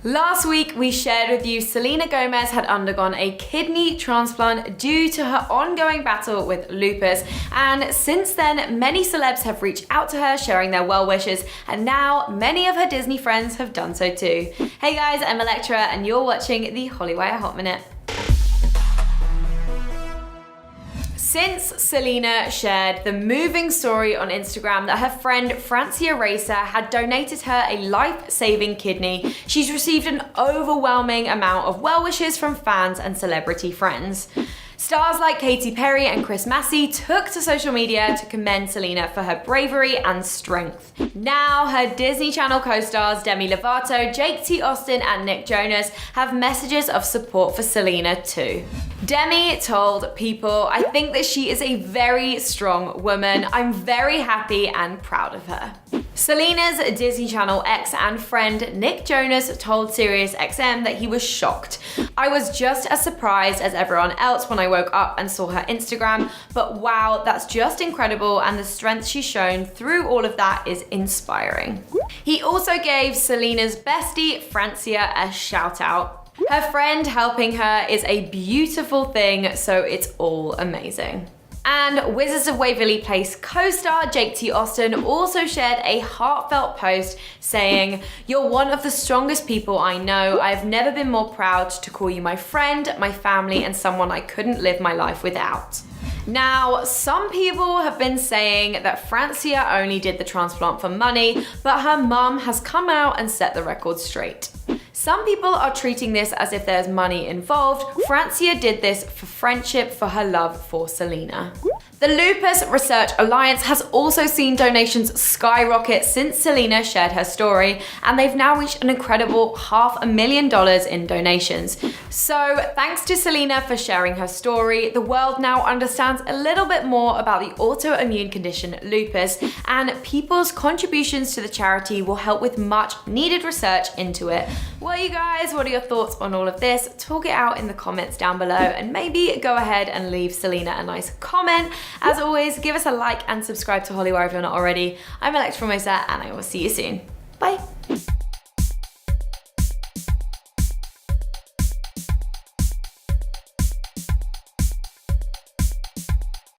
Last week, we shared with you Selena Gomez had undergone a kidney transplant due to her ongoing battle with lupus. And since then, many celebs have reached out to her sharing their well wishes, and now many of her Disney friends have done so too. Hey guys, I'm Electra, and you're watching the Hollywire Hot Minute. Since Selena shared the moving story on Instagram that her friend Francia Racer had donated her a life-saving kidney, she's received an overwhelming amount of well wishes from fans and celebrity friends. Stars like Katy Perry and Chris Massey took to social media to commend Selena for her bravery and strength. Now, her Disney Channel co-stars Demi Lovato, Jake T. Austin, and Nick Jonas have messages of support for Selena too. Demi told People, "I think that she is a very strong woman. I'm very happy and proud of her." Selena's Disney Channel ex and friend Nick Jonas told SiriusXM that he was shocked. "I was just as surprised as everyone else when I woke up and saw her Instagram, but wow, that's just incredible, and the strength she's shown through all of that is inspiring." He also gave Selena's bestie, Francia, a shout out. Her friend helping her is a beautiful thing, so it's all amazing. And Wizards of Waverly Place co-star Jake T. Austin also shared a heartfelt post saying, "You're one of the strongest people I know. I've never been more proud to call you my friend, my family, and someone I couldn't live my life without." Now, some people have been saying that Francia only did the transplant for money, but her mum has come out and set the record straight. Some people are treating this as if there's money involved. Francia did this for friendship, for her love for Selena. The Lupus Research Alliance has also seen donations skyrocket since Selena shared her story, and they've now reached an incredible $500,000 in donations. So thanks to Selena for sharing her story, the world now understands a little bit more about the autoimmune condition lupus, and people's contributions to the charity will help with much needed research into it. Well, you guys, what are your thoughts on all of this? Talk it out in the comments down below, and maybe go ahead and leave Selena a nice comment. As always, give us a like and subscribe to Hollywire if you're not already. I'm Electra Formosa, and I will see you soon. Bye.